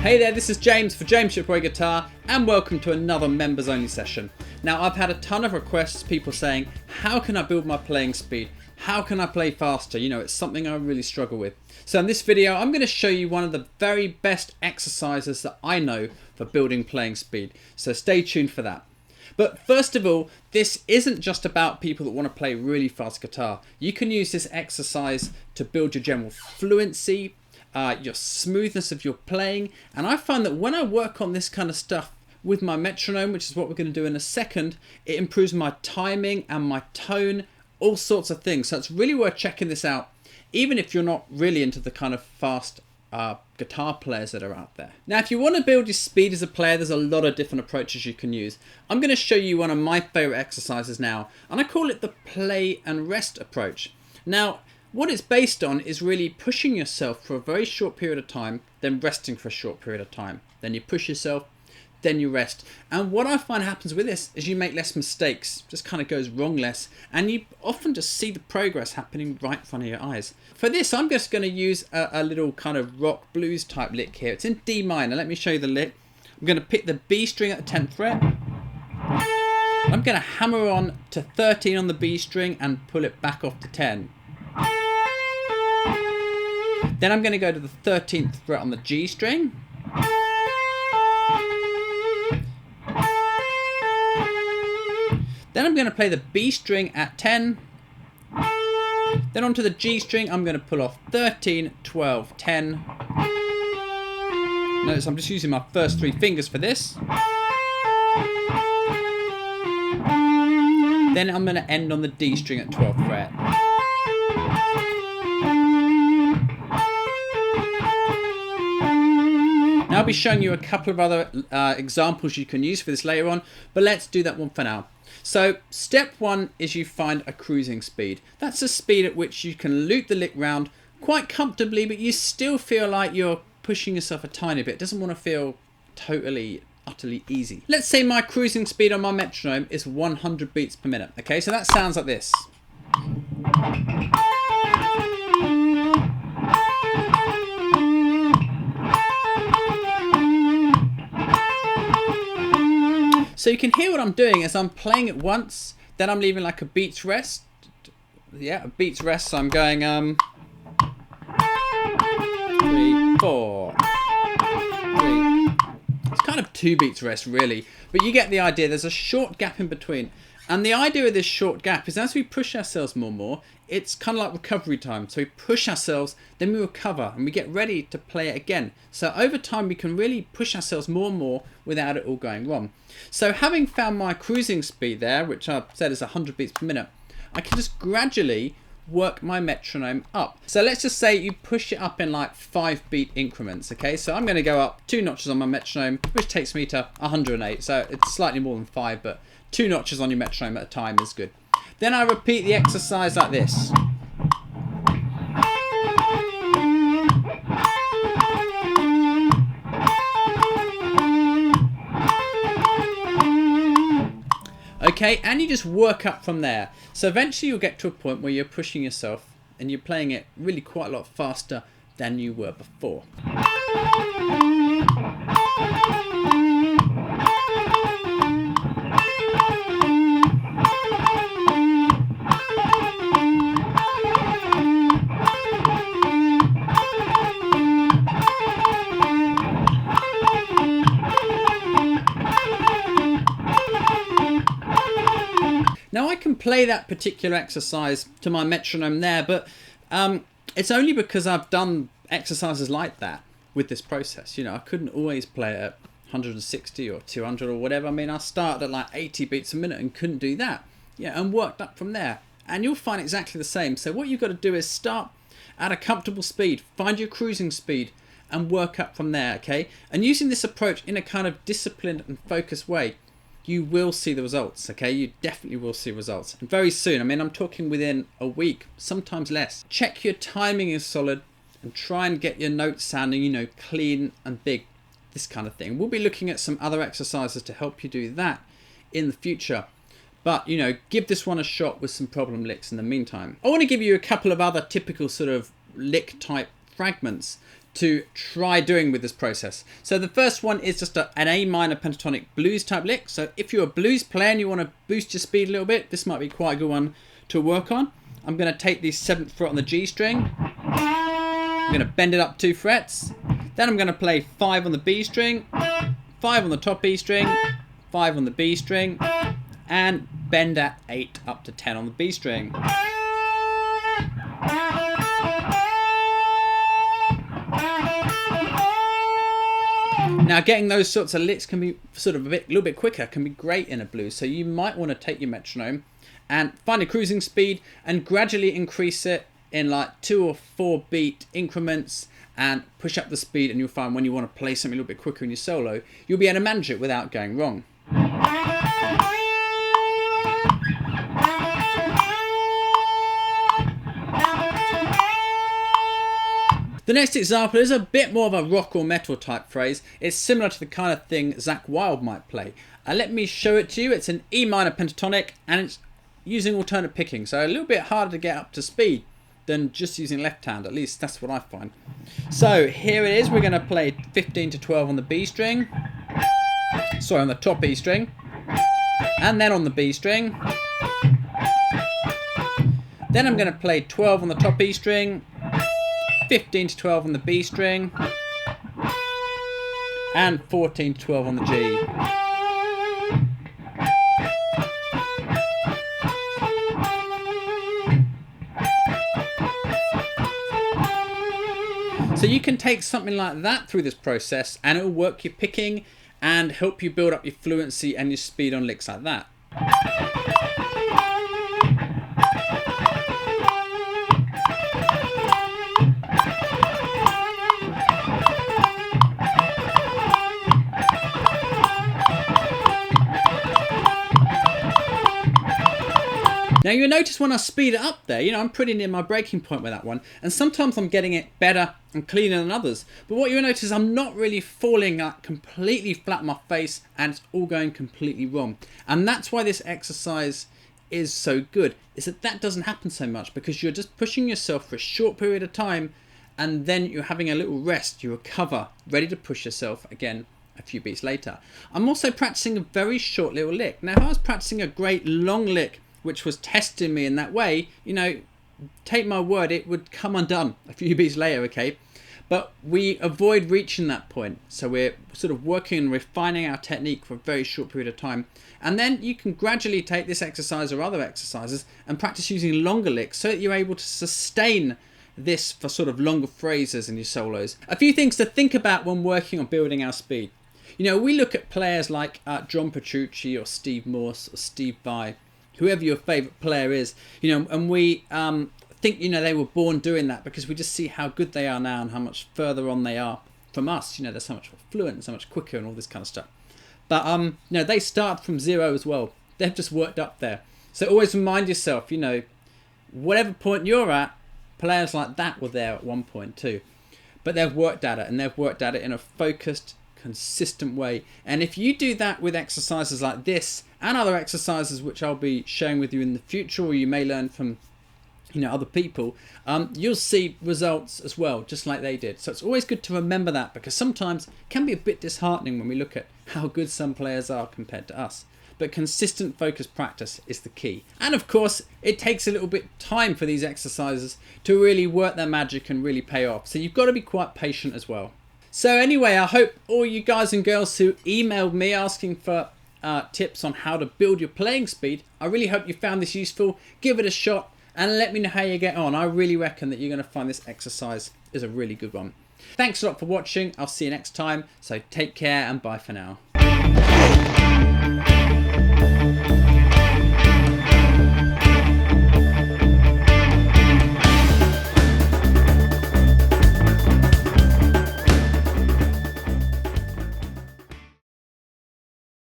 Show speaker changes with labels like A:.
A: Hey there, this is James for James Shipway Guitar and welcome to another members only session. Now I've had a ton of requests, people saying, how can I build my playing speed? How can I play faster? You know, it's something I really struggle with. So in this video, I'm going to show you one of the very best exercises that I know for building playing speed. So stay tuned for that. But first of all, this isn't just about people that want to play really fast guitar. You can use this exercise to build your general fluency, your smoothness of your playing. And I find that when I work on this kind of stuff with my metronome, which is what we're going to do in a second, it improves my timing and my tone, all sorts of things. So it's really worth checking this out, even if you're not really into the kind of fast guitar players that are out there. Now, if you want to build your speed as a player, there's a lot of different approaches you can use. I'm going to show you one of my favorite exercises now, and I call it the play and rest approach. Now, what it's based on is really pushing yourself for a very short period of time, then resting for a short period of time. Then you push yourself, then you rest. And what I find happens with this is you make less mistakes, just kind of goes wrong less, and you often just see the progress happening right in front of your eyes. For this, I'm just going to use a little kind of rock blues type lick here. It's in D minor. Let me show you the lick. I'm going to pick the B string at the 10th fret. I'm going to hammer on to 13 on the B string and pull it back off to 10. Then I'm going to go to the 13th fret on the G string. Then I'm going to play the B string at 10. Then onto the G string, I'm going to pull off 13, 12, 10. Notice I'm just using my first three fingers for this. Then I'm going to end on the D string at 12th fret. Now I'll be showing you a couple of other examples you can use for this later on, but let's do that one for now. So step one is you find a cruising speed. That's a speed at which you can loop the lick round quite comfortably, but you still feel like you're pushing yourself a tiny bit. It doesn't want to feel totally, utterly easy. Let's say my cruising speed on my metronome is 100 beats per minute. Okay, so that sounds like this. So you can hear what I'm doing as I'm playing it once, then I'm leaving like a beat's rest. Yeah, a beat's rest. So I'm going 3, 4, 3. It's kind of 2 beats rest really, but you get the idea. There's a short gap in between. And the idea of this short gap is as we push ourselves more and more, it's kind of like recovery time. So we push ourselves, then we recover and we get ready to play it again. So over time, we can really push ourselves more and more without it all going wrong. So having found my cruising speed there, which I've said is 100 beats per minute, I can just gradually work my metronome up. So let's just say you push it up in like 5 beat increments. Okay, so I'm going to go up 2 notches on my metronome, which takes me to 108. So it's slightly more than 5, but 2 notches on your metronome at a time is good. Then I repeat the exercise like this. Okay, and you just work up from there. So eventually you'll get to a point where you're pushing yourself and you're playing it really quite a lot faster than you were before. Now I can play that particular exercise to my metronome there, but it's only because I've done exercises like that with this process. You know, I couldn't always play it at 160 or 200 or whatever. I mean, I started at like 80 beats a minute and couldn't do that. Yeah, and worked up from there. And you'll find exactly the same. So what you've got to do is start at a comfortable speed, find your cruising speed, and work up from there, okay? And using this approach in a kind of disciplined and focused way, you will see the results, okay? You definitely will see results. And very soon, I mean, I'm talking within a week, sometimes less. Check your timing is solid and try and get your notes sounding, you know, clean and big, this kind of thing. We'll be looking at some other exercises to help you do that in the future. But, you know, give this one a shot with some problem licks in the meantime. I want to give you a couple of other typical sort of lick type fragments to try doing with this process. So the first one is just an A minor pentatonic blues type lick. So if you're a blues player and you want to boost your speed a little bit, this might be quite a good one to work on. I'm going to take the 7th fret on the G string. I'm going to bend it up 2 frets. Then I'm going to play 5 on the B string, 5 on the top E string, 5 on the B string, and bend at 8 up to 10 on the B string. Now getting those sorts of licks can be sort of a little bit quicker, can be great in a blues. So you might want to take your metronome and find a cruising speed and gradually increase it in like 2 or 4 beat increments and push up the speed, and you'll find when you want to play something a little bit quicker in your solo, you'll be able to manage it without going wrong. The next example is a bit more of a rock or metal type phrase. It's similar to the kind of thing Zakk Wylde might play. Let me show it to you. It's an E minor pentatonic and it's using alternate picking, so a little bit harder to get up to speed than just using left hand. At least that's what I find. So here it is. We're going to play 15 to 12 on the B string, sorry, on the top E string, and then on the B string. Then I'm going to play 12 on the top E string, 15 to 12 on the B string, and 14 to 12 on the G. So you can take something like that through this process and it will work your picking and help you build up your fluency and your speed on licks like that. Now you'll notice when I speed it up there, I'm pretty near my breaking point with that one, and sometimes I'm getting it better and cleaner than others. But what you'll notice is I'm not really falling completely flat on my face and it's all going completely wrong. And that's why this exercise is so good, is that doesn't happen so much because you're just pushing yourself for a short period of time and then you're having a little rest, you recover, ready to push yourself again a few beats later. I'm also practicing a very short little lick. Now if I was practicing a great long lick which was testing me in that way, take my word, it would come undone a few beats later, okay? But we avoid reaching that point. So we're sort of working and refining our technique for a very short period of time. And then you can gradually take this exercise or other exercises and practice using longer licks so that you're able to sustain this for sort of longer phrases in your solos. A few things to think about when working on building our speed. We look at players like John Petrucci or Steve Morse or Steve Vai, whoever your favourite player is, and we think, they were born doing that because we just see how good they are now and how much further on they are from us. They're so much more fluent and so much quicker and all this kind of stuff. But, they start from zero as well. They've just worked up there. So always remind yourself, whatever point you're at, players like that were there at one point too. But they've worked at it, and they've worked at it in a focused, consistent way. And if you do that with exercises like this and other exercises which I'll be sharing with you in the future, or you may learn from other people, you'll see results as well, just like they did. So it's always good to remember that, because sometimes it can be a bit disheartening when we look at how good some players are compared to us. But consistent focused practice is the key. And of course, it takes a little bit of time for these exercises to really work their magic and really pay off. So you've got to be quite patient as well. So anyway, I hope all you guys and girls who emailed me asking for tips on how to build your playing speed, I really hope you found this useful. Give it a shot and let me know how you get on. I really reckon that you're going to find this exercise is a really good one. Thanks a lot for watching. I'll see you next time. So take care and bye for now.